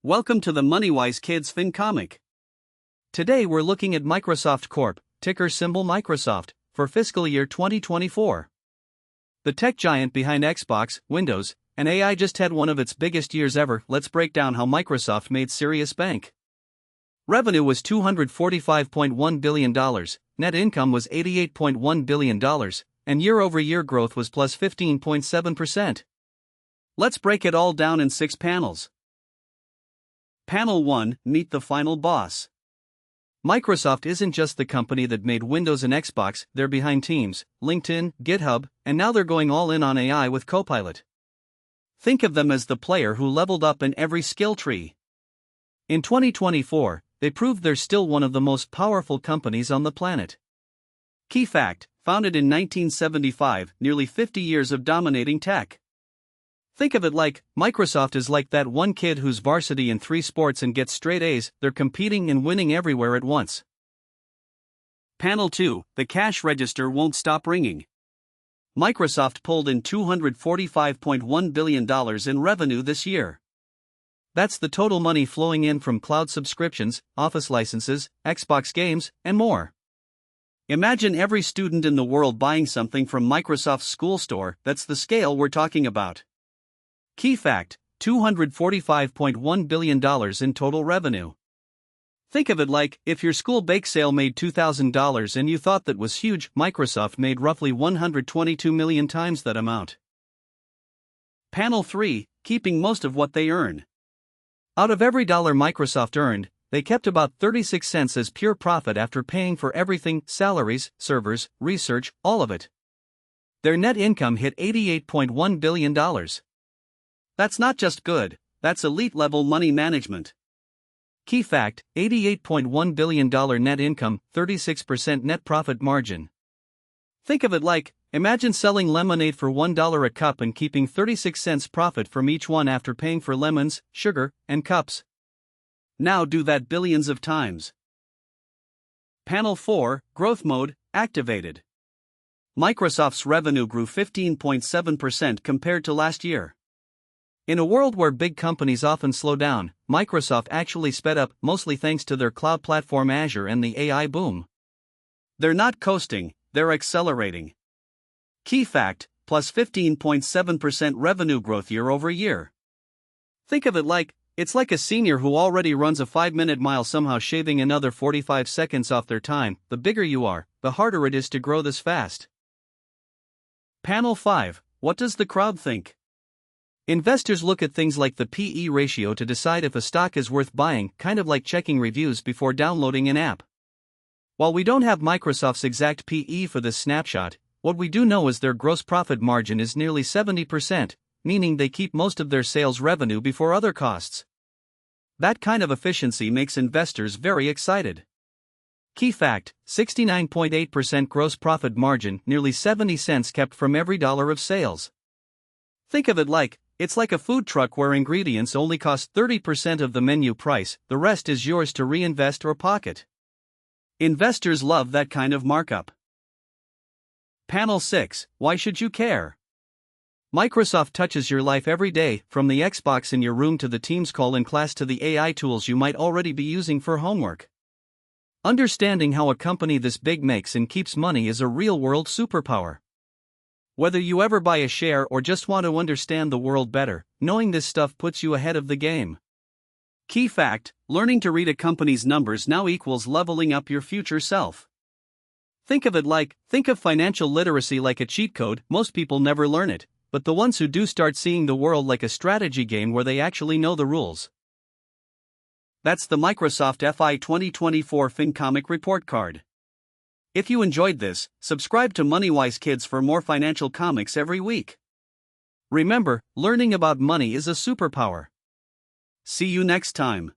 Welcome to the MoneyWise Kids FinComic. Today we're looking at Microsoft Corp, ticker symbol Microsoft, for fiscal year 2024. The tech giant behind Xbox, Windows, and AI just had one of its biggest years ever. Let's break down how Microsoft made serious bank. Revenue was $245.1 billion, net income was $88.1 billion, and year-over-year growth was plus 15.7%. Let's break it all down in 6 panels. Panel 1, Meet the Final Boss. Microsoft isn't just the company that made Windows and Xbox, they're behind Teams, LinkedIn, GitHub, and now they're going all in on AI with Copilot. Think of them as the player who leveled up in every skill tree. In 2024, they proved they're still one of the most powerful companies on the planet. Key fact: founded in 1975, nearly 50 years of dominating tech. Think of it like, Microsoft is like that one kid who's varsity in 3 sports and gets straight A's. They're competing and winning everywhere at once. Panel 2, the cash register won't stop ringing. Microsoft pulled in $245.1 billion in revenue this year. That's the total money flowing in from cloud subscriptions, Office licenses, Xbox games, and more. Imagine every student in the world buying something from Microsoft's school store. That's the scale we're talking about. Key fact: $245.1 billion in total revenue. Think of it like, if your school bake sale made $2,000 and you thought that was huge, Microsoft made roughly 122 million times that amount. Panel 3, keeping most of what they earn. Out of every dollar Microsoft earned, they kept about 36 cents as pure profit after paying for everything: salaries, servers, research, all of it. Their net income hit $88.1 billion. That's not just good, that's elite-level money management. Key fact: $88.1 billion net income, 36% net profit margin. Think of it like, imagine selling lemonade for $1 a cup and keeping 36 cents profit from each one after paying for lemons, sugar, and cups. Now do that billions of times. Panel 4, Growth Mode, activated. Microsoft's revenue grew 15.7% compared to last year. In a world where big companies often slow down, Microsoft actually sped up, mostly thanks to their cloud platform Azure and the AI boom. They're not coasting, they're accelerating. Key fact: plus 15.7% revenue growth year over year. Think of it like, it's like a senior who already runs a 5-minute mile somehow shaving another 45 seconds off their time. The bigger you are, the harder it is to grow this fast. Panel 5, what does the crowd think? Investors look at things like the PE ratio to decide if a stock is worth buying, kind of like checking reviews before downloading an app. While we don't have Microsoft's exact PE for this snapshot, what we do know is their gross profit margin is nearly 70%, meaning they keep most of their sales revenue before other costs. That kind of efficiency makes investors very excited. Key fact: 69.8% gross profit margin, nearly 70 cents kept from every dollar of sales. Think of it like, it's like a food truck where ingredients only cost 30% of the menu price, the rest is yours to reinvest or pocket. Investors love that kind of markup. Panel 6, why should you care? Microsoft touches your life every day, from the Xbox in your room to the Teams call in class to the AI tools you might already be using for homework. Understanding how a company this big makes and keeps money is a real-world superpower. Whether you ever buy a share or just want to understand the world better, knowing this stuff puts you ahead of the game. Key fact: learning to read a company's numbers now equals leveling up your future self. Think of it like, think of financial literacy like a cheat code. Most people never learn it, but the ones who do start seeing the world like a strategy game where they actually know the rules. That's the Microsoft FY2024 FinComic report card. If you enjoyed this, subscribe to MoneyWise Kids for more financial comics every week. Remember, learning about money is a superpower. See you next time.